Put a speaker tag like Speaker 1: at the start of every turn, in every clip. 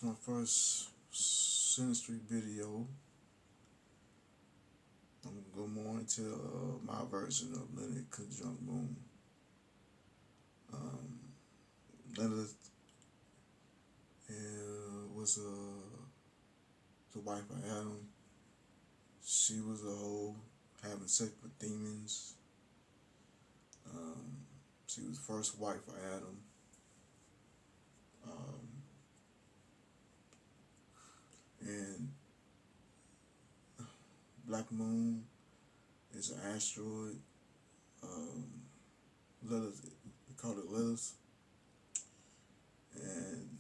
Speaker 1: It's my first Synastry video. I'm gonna go more into my version of Lilith Conjunct Moon. Um, Lilith was the wife of Adam. She was a hoe having sex with demons. Um, she was the first wife of Adam. Um, and Black Moon is an asteroid. Um, Lilith, we call it Lilith. And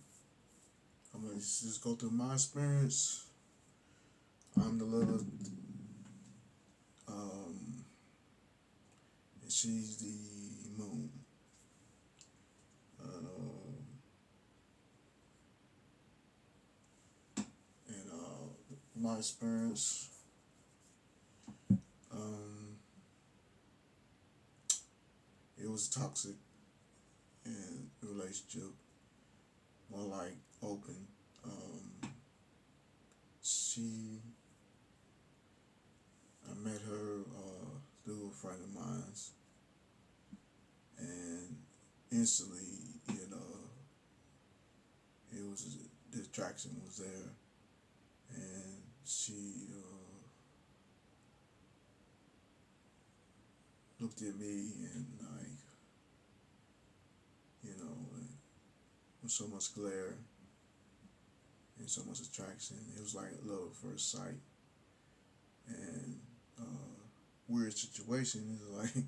Speaker 1: I'm gonna just go through my experience. I'm the Lilith, and she's the moon. Um, my experience, um, it was toxic in a relationship, more like open. She, I met her through a friend of mine's, and instantly, you know, it was the attraction was there, and she looked at me and like, you know, with so much glare and so much attraction. It was like love at first sight. And weird situation is like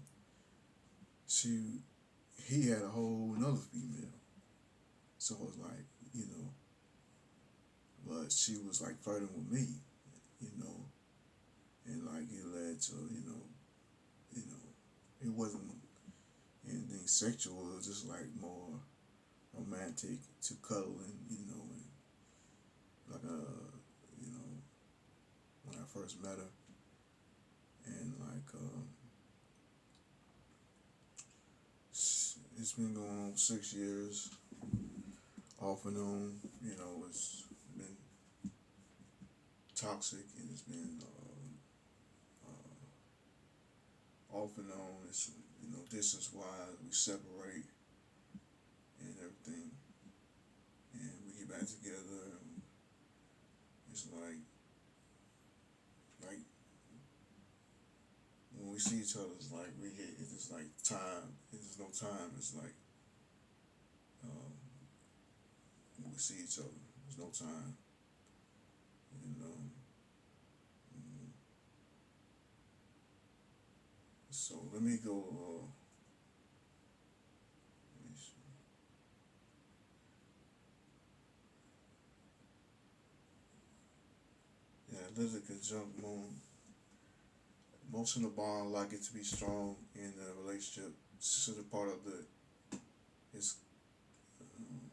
Speaker 1: she he had a whole another female. So it was like, you know, but she was like flirting with me, you know, and like it led to, it wasn't anything sexual, it was just like more romantic to cuddle and, and like you know, when I first met her. And like it's been going on 6 years off and on. It's been toxic and it's been off and on. It's distance wise we separate and everything, and we get back together. And it's like when we see each other, it's like we get it's just like time. There's no time. It's like um, when we see each other, there's no time. And so let me go. Let me see. Yeah, there's a conjunct moon. Emotional bond like it to be strong in a relationship. This is a part of the is um,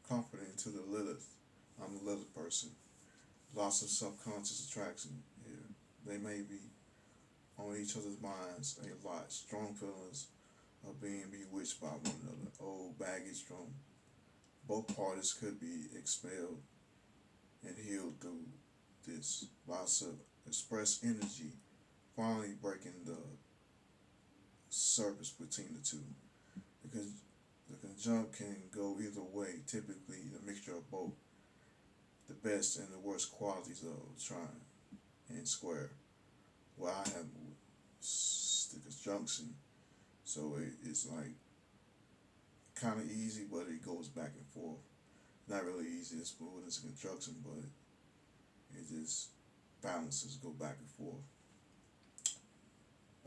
Speaker 1: comforting to the Lilith. I'm a Lilith person. Lots of subconscious attraction here. They may be on each other's minds a lot. Strong feelings of being bewitched by one another. Old baggage from both parties could be expelled and healed through this. Lots of expressed energy finally breaking the surface between the two. Because the conjunct can go either way. Typically, a mixture of both the best and the worst qualities of trine and square. Well, I have the conjunction, so it's like kind of easy, but it goes back and forth. Not really easy as smooth as a conjunction, but it just balances, go back and forth.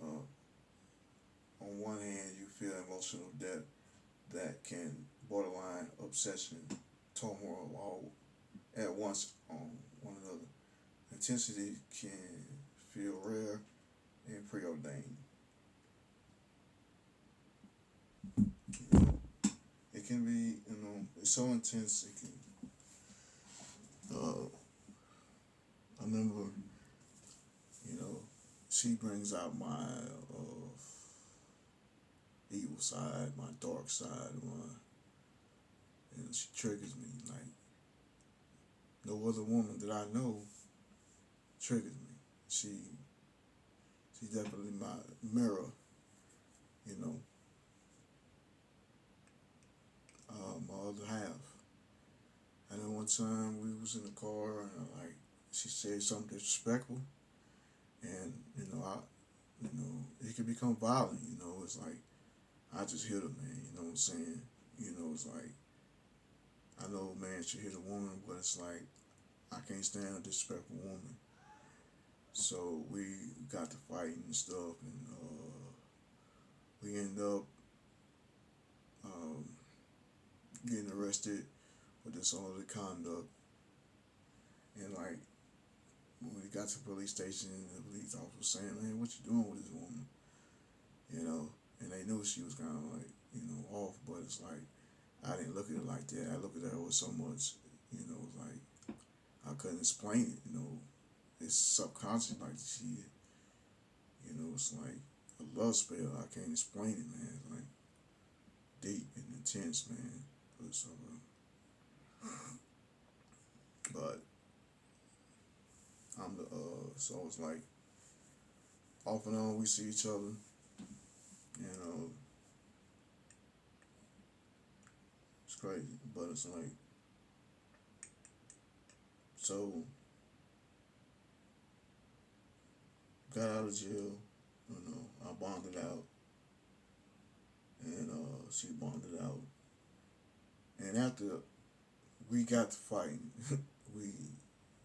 Speaker 1: Uh, on one hand, you feel emotional depth that can borderline obsession, turmoil all at once on one another. Intensity can feel rare and preordained. You know, it can be, it's so intense. It can. I remember, you know, she brings out my evil side, my dark side, she triggers me. Like No other woman that I know triggers me. She's definitely my mirror, you know, my other half. And then one time we was in the car and she said something disrespectful, and it could become violent. It's like I just hit a man. You know what I'm saying? It's like I know a man should hit a woman, but it's like I can't stand a disrespectful woman. So we got to fighting and stuff, and we ended up um, getting arrested for disorderly conduct. And like when we got to the police station, the police officer was saying, "Man, what you doing with this woman?" You know, and they knew she was kind of like off, but it's like I didn't look at it like that. I looked at her with so much, like I couldn't explain it. It's subconscious, like she, it's like a love spell. I can't explain it, man. It's like deep and intense, man. But I'm the so it's like off and on we see each other, and it's crazy. But it's like so got out of jail, I bonded out, and she bonded out, and after we got to fighting, we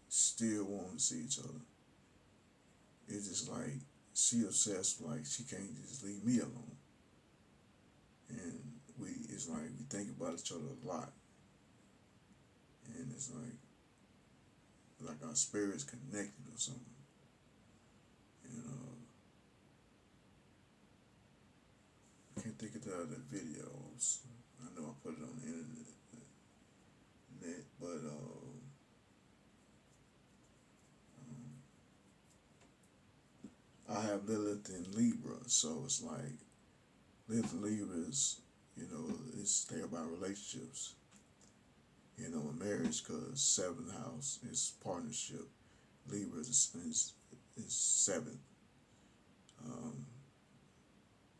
Speaker 1: still want to see each other. It's just like she obsessed, like she can't just leave me alone. And it's like we think about each other a lot, and it's like our spirits connected or something. And I can't think of the other videos. I know I put it on the internet, but I have Lilith and Libra, so it's like Lilith and Libra is, it's they about relationships, in marriage, because seventh house is partnership. Libra is seventh. Um,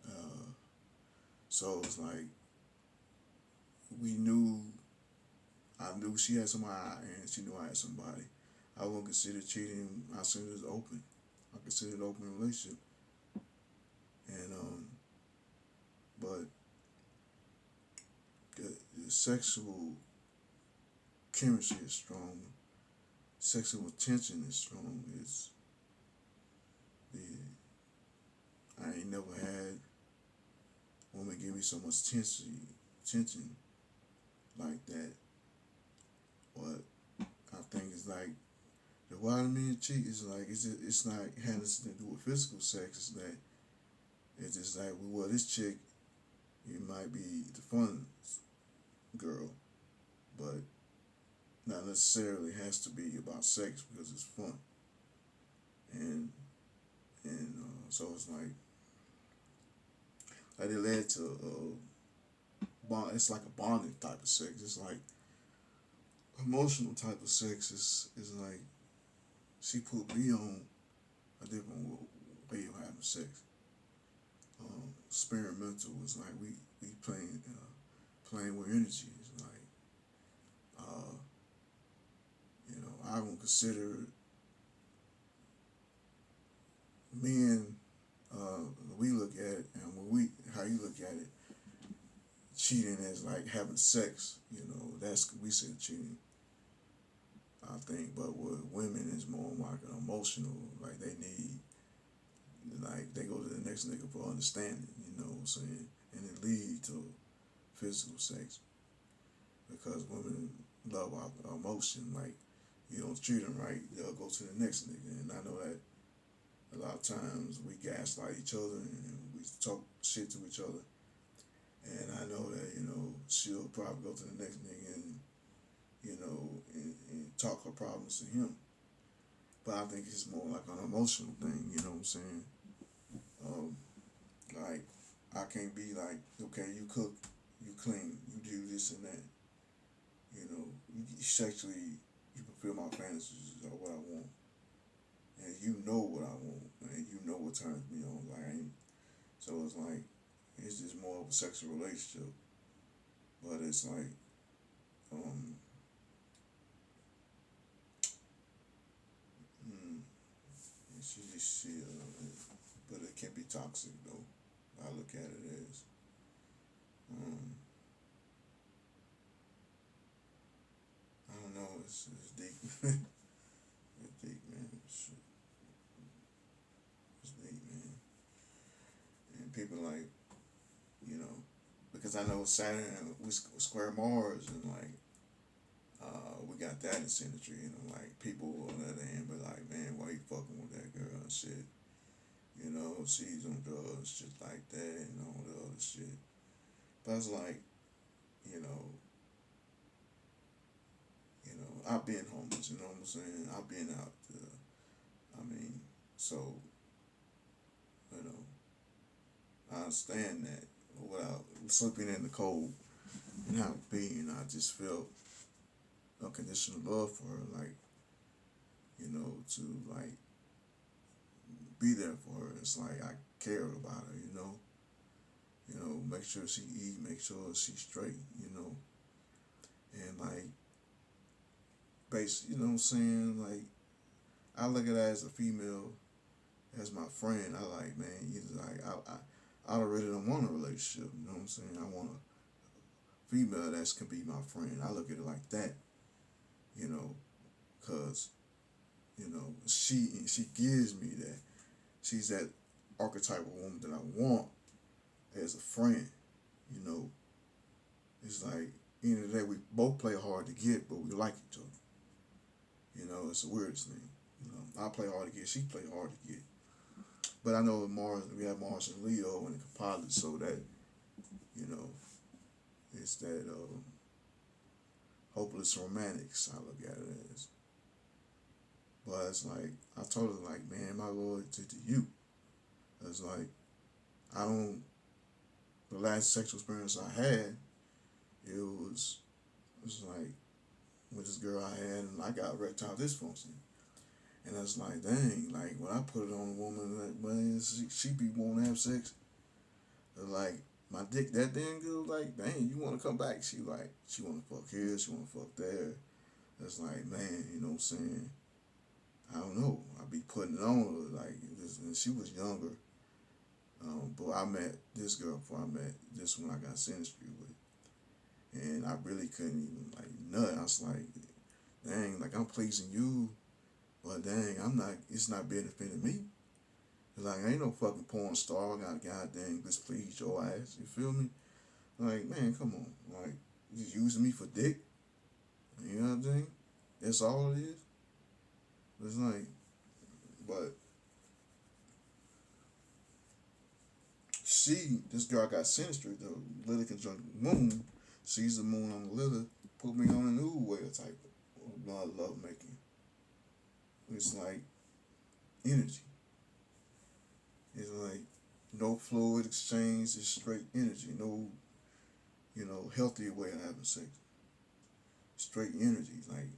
Speaker 1: uh, so it's like we knew, I knew she had somebody, and she knew I had somebody. I wouldn't consider cheating. I consider it open. I consider it open relationship, and but the sexual chemistry is strong. Sexual tension is strong. It's the I ain't never had women give me so much tension like that. But I think it's like the why men cheat is like it's not having to do with physical sex. It's that it's just like well this chick, it might be the fun girl, but not necessarily has to be about sex because it's fun. And so it's like it led to bond. It's like a bonding type of sex. It's like emotional type of sex. Is like she put me on a different way of having sex. Experimental is like we playing with energy. It's like I don't consider men. We look at it, and how you look at it, cheating as like having sex. That's we say cheating. I think, but with women is more like an emotional. Like they need, like they go to the next nigga for understanding. You know what I'm saying? And it lead to physical sex because women love our emotion. Like you don't treat them right, they'll go to the next nigga. And I know that a lot of times we gaslight each other and we talk shit to each other. And I know that she'll probably go to the next nigga and and talk her problems to him. But I think it's more like an emotional thing. You know what I'm saying? Um, like I can't be like, okay, you cook, you clean, you do this and that. You sexually, you fulfill my fantasies or what I want, and you know what I want, and you know what turns me on. Like I ain't, so it's like it's just more of a sexual relationship, but it's like um, mm, but it can be toxic though. I look at it as um, I don't know. It's deep. It's deep, man. It's deep, man. And people like because I know Saturn we square Mars and like we got that in Synastry and like people on the other hand be like, man, why you fucking with that girl and shit? She's on drugs, shit like that and all the other shit. But it's like, you know, I've been homeless, you know what I'm saying? I've been out there. I mean, so, you know, I understand that without sleeping in the cold and how being, I just felt unconditional love for her, like, to like be there for her. It's like I cared about her, make sure she eat, make sure she's straight, and like you know what I'm saying? Like I look at her as a female, as my friend. I like, man, you like I really don't want a relationship, you know what I'm saying? I want a female that can be my friend. I look at it like that, you know, cause she gives me that. She's that archetype of woman that I want as a friend. You know, it's like end of the day we both play hard to get, but we like each other. It's the weirdest thing. I play hard to get, she play hard to get. But I know we have Mars and Leo and the composite, so that you know, it's that hopeless romantics. I look at it as. But it's like I told her, like, man, my loyalty to you. It's like I don't. The last sexual experience I had, it was like with this girl I had, and I got erectile dysfunction. And it's like, dang, like when I put it on a woman, like, man, she be wanting to have sex. Like my dick that damn good, like, dang, you want to come back? She want to fuck here, she want to fuck there. It's like, man, you know what I'm saying? I don't know. I be putting it on her, like, and she was younger. But I met this girl before I met this one I got Synastry with. And I really couldn't even, like, nut. I was like, dang, like, I'm pleasing you, but dang, it's not benefiting me. Like, I ain't no fucking porn star. I got goddamn displease your ass. You feel me? Like, man, come on. Like, you using me for dick? You know what I'm saying? That's all it is. It's like, but this girl got Synastry, the Lilith conjunct moon, sees the moon on the Lilith, put me on a new way of type of love making. It's like energy. It's like no fluid exchange, it's straight energy. No, healthier way of having sex. Straight energy. Like,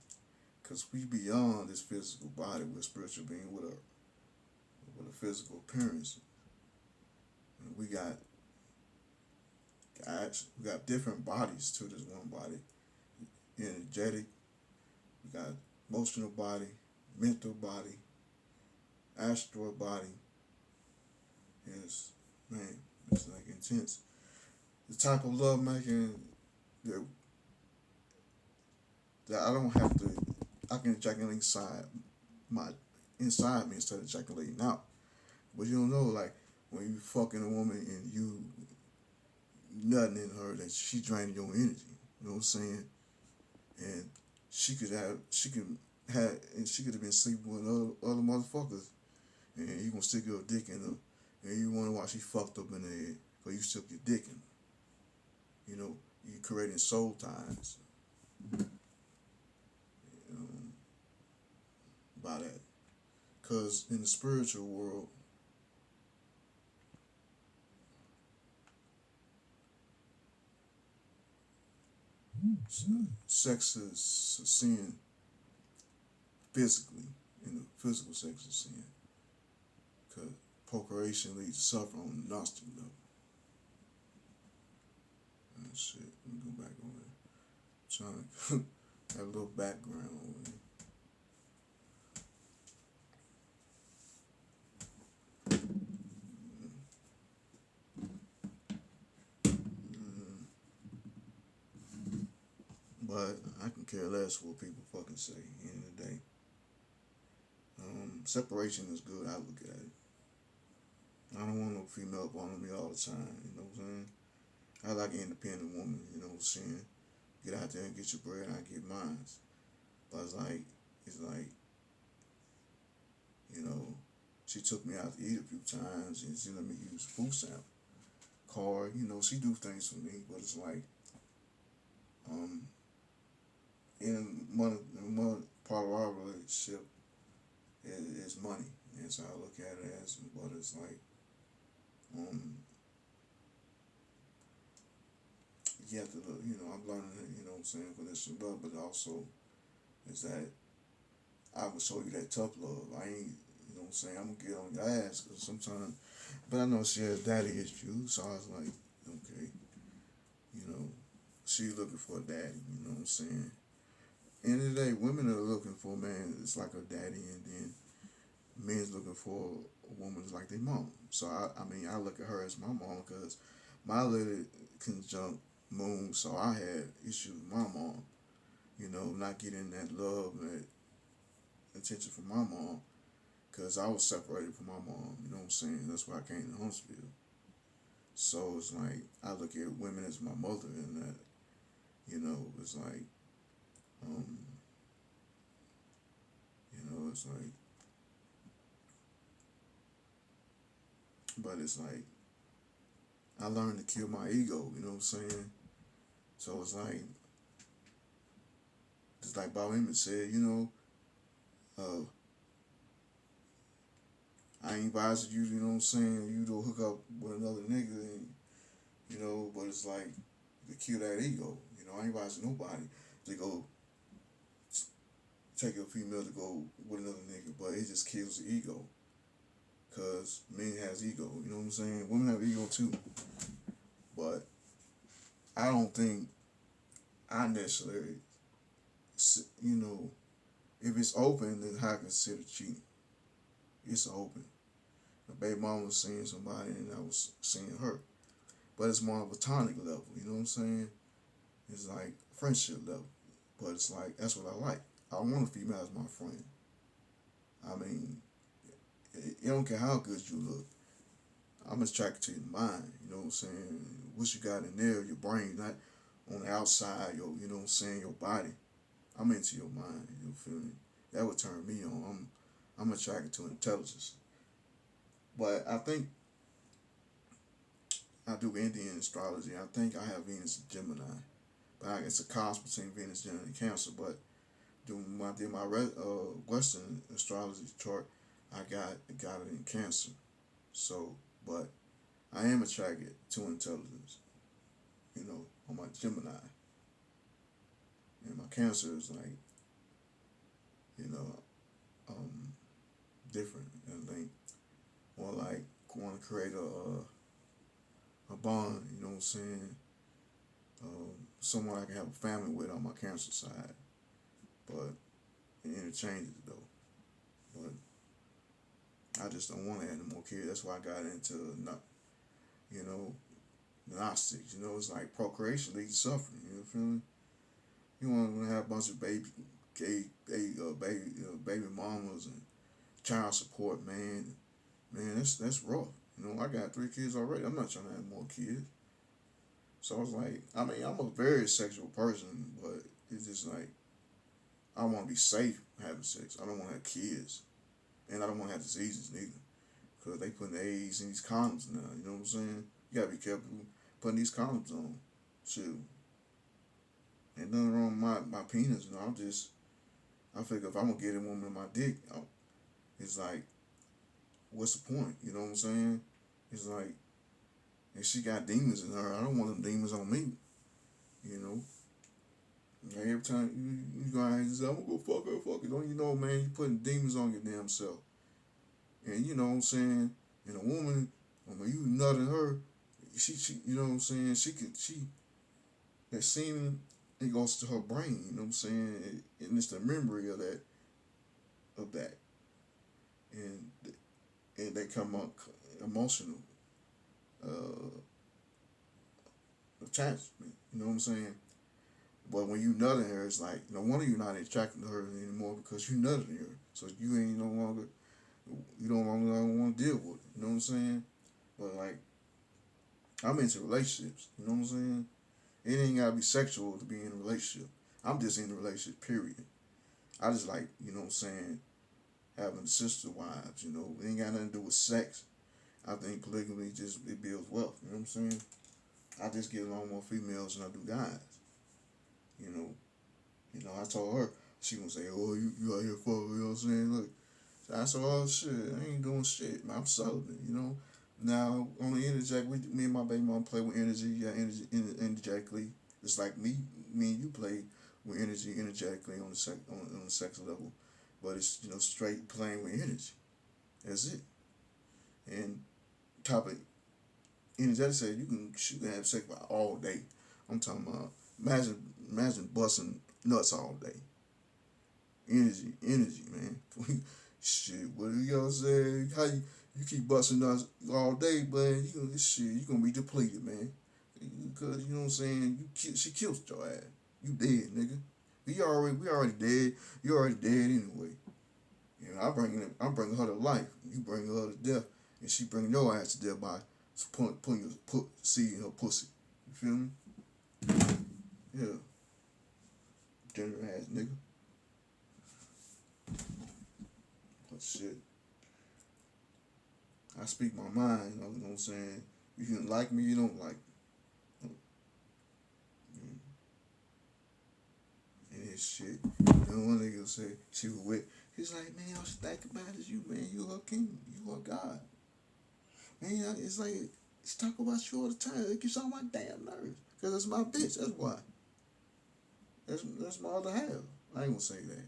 Speaker 1: because we beyond this physical body, we're a spiritual being with a physical appearance. And we got different bodies to this one body. Energetic, we got emotional body, mental body, astral body. It's, man, it's like intense. The type of love making that, that I don't have to, I can ejaculate inside me instead of ejaculating out. But you don't know, like, when you fucking a woman and you nothing in her, that she draining your energy. You know what I'm saying? And she could have, and she could have been sleeping with other motherfuckers, and you gonna stick your dick in her, and you wonder why she fucked up in the head, because you stuck your dick in her. You creating soul ties. By that, because in the spiritual world, sex is a sin, physically, in the physical sex of sin. Because procreation leads to suffering on the Gnostic level. And shit, let me go back on there. Trying to have a little background on it. But I can care less what people fucking say at the end of the day. Separation is good, I look at it. I don't want no female up on me all the time, you know what I'm saying? I like an independent woman, you know what I'm saying? Get out there and get your bread and I get mine. But it's like, you know, she took me out to eat a few times and she let me use food stamp card, you know, she do things for me, but it's like, um, in one part of our relationship is money. And so I look at it as, but it's like, you have to look, you know, I'm learning it, you know what I'm saying, for this love, but also is that I will show you that tough love. I ain't, you know what I'm saying, I'm gonna get on your ass because sometimes, but I know she has daddy issues, so I was like, okay, you know, she's looking for a daddy, you know what I'm saying. End of the day, women are looking for a man that's like a daddy, and then men's looking for a woman that's like their mom. So I mean, I look at her as my mom because my little conjunct moon, so I had issues with my mom. You know, not getting that love and that attention from my mom because I was separated from my mom. You know what I'm saying? That's why I came to Huntsville. So it's like I look at women as my mother, and that, you know, it's like, um, you know, it's like, but it's like I learned to kill my ego. You know what I'm saying? So it's like Bob Emmett said, you know, uh, I ain't advising you, you know what I'm saying, you to hook up with another nigga, and, you know, but it's like to kill that ego. You know, I ain't advising nobody to go take a female to go with another nigga, but it just kills the ego. Cause men has ego, you know what I'm saying? Women have ego too, but I don't think I necessarily, you know, if it's open, then I consider cheating. It's open. The baby mama was seeing somebody and I was seeing her, but it's more of a tonic level. You know what I'm saying? It's like friendship level, but it's like that's what I like. I want a female as my friend. I mean, it don't care how good you look. I'm attracted to your mind. You know what I'm saying? What you got in there, your brain, not on the outside. You know what I'm saying? Your body. I'm into your mind. You feel me? That would turn me on. I'm attracted to intelligence. But I think I do Indian astrology. I think I have Venus in Gemini. But it's a cosmos between Venus, Gemini, and Cancer. But when I did my Western astrology chart, I got it in Cancer. So, but I am attracted to intelligence. You know, on my Gemini, and my Cancer is like, you know, um, different. I think more like want to create a bond. You know what I'm saying? Someone I can have a family with on my Cancer side, but it interchanges though. But I just don't want to have no more kids. That's why I got into not, you know, Gnostics. You know, it's like procreation leads to suffering. You know, feel me? You want to have a bunch of baby mamas and child support, man. Man, that's rough. You know, I got 3 kids already. I'm not trying to have more kids. So I was like, I mean, I'm a very sexual person, but it's just like I want to be safe having sex. I don't want to have kids, and I don't want to have diseases neither, because they putting AIDS in these condoms now. You know what I'm saying? You gotta be careful putting these condoms on. Shoot, ain't nothing wrong with my penis. You know, I figure if I'm gonna get a woman in my dick, it's like, what's the point? You know what I'm saying? It's like, if she got demons in her, I don't want them demons on me. You know, Every time you go out and say, I'm gonna go fuck her. Don't you know, man, you putting demons on your damn self. And you know what I'm saying? And a woman, when you nutting her, she you know what I'm saying, that semen, it goes to her brain, you know what I'm saying? And it's the memory of that. And and they come up emotional uh attachment, you know what I'm saying? But when you nutting her, it's like no wonder you're not attracted to her anymore because you nutting her. So you no longer want to deal with it. You know what I'm saying? But like I'm into relationships. You know what I'm saying? It ain't gotta be sexual to be in a relationship. I'm just in a relationship. Period. I just like you know what I'm saying having sister wives. You know, it ain't got nothing to do with sex. I think polygamy just it builds wealth. You know what I'm saying? I just get along more females than I do guys. You know, I told her she gonna say, "Oh, you out here fucking," you know what I'm saying? Look, so I said, "Oh shit, I ain't doing shit, man. I'm celibate." You know. Now on the interject, me and my baby mom play with energy, yeah, energetically. It's like me and you play with energy energetically on the sex level, but it's straight playing with energy. That's it. And topic energetic say you can have sex all day. I'm talking about imagine busting nuts all day. Energy, man. Shit, what do y'all say? How you keep busting us all day, man? You gonna be depleted, man. Because you know what I'm saying. She killed your ass. You dead, nigga. We already dead. You already dead anyway. You know, I'm bringing her to life. You bring her to death, and she bringing your ass to death by putting your seed in her pussy. You feel me? Yeah, general ass nigga. But shit, I speak my mind. You know what I'm saying? You can like me, you don't like me. And this shit. And one nigga say she was with. He's like, man, all she think about is you, man. You her king. You her God. Man, it's like she talk about you all the time. It gets on my damn nerves. Cause that's my bitch. That's why. That's my other half. I ain't gonna say that.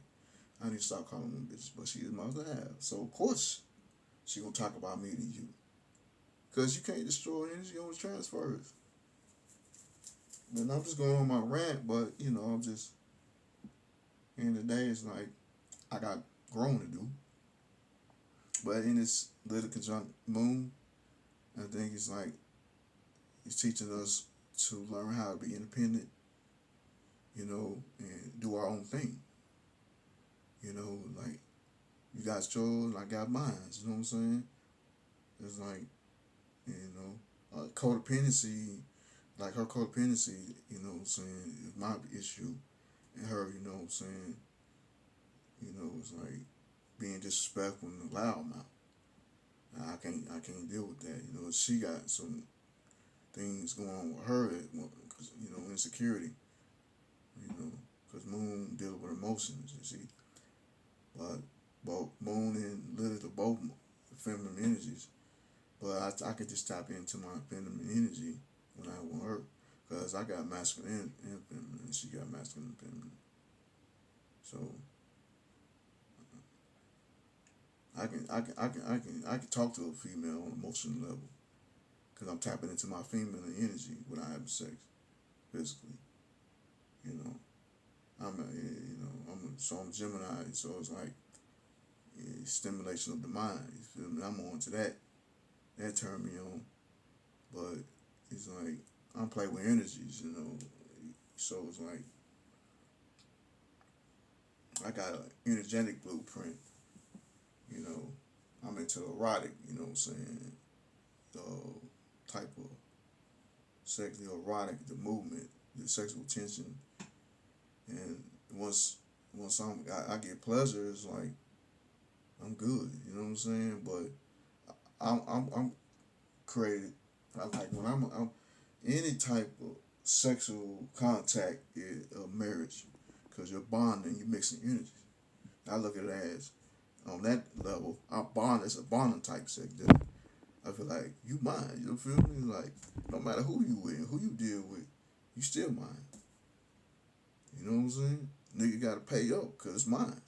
Speaker 1: I need to stop calling them bitches, but she is my other half. So of course she gonna talk about me to you. Cause you can't destroy energy on the transfers. And I'm just going on my rant, but I'm just in the day it's like I got growing to do. But in this little conjunct moon, I think it's like it's teaching us to learn how to be independent, and do our own thing. Like you got yours, I got mine. You know what I'm saying? It's like codependency, like her codependency. What I'm saying, is my issue, and her. You know what I'm saying. It's like being disrespectful and loud mouth. I can't deal with that. She got some things going on with her, because insecurity. Because Moon deals with emotions. You see, but both Moon and Lilith are both feminine energies. But I could just tap into my feminine energy when I want her, because I got masculine and feminine, and she got masculine and feminine. So I can talk to a female on an emotional level, because I'm tapping into my feminine energy when I have sex physically. You know, I'm Gemini, so it's like stimulation of the mind. You feel me? I'm on to that. That turned me on, but it's like I'm playing with energies. So it's like I got an energetic blueprint. You know, I'm into erotic. You know what I'm saying? Type of sexually erotic, the movement, the sexual tension, and once I get pleasure, it's like I'm good. You know what I'm saying? But I'm created. I like when I'm any type of sexual contact is a marriage, because you're bonding, you're mixing energies. I look at it as on that level, I bond. It's a bonding type sex. That I feel like you mine. You feel me? Like no matter who you with, who you deal with, you still mine. You know what I'm saying? Nigga gotta pay up, cause it's mine.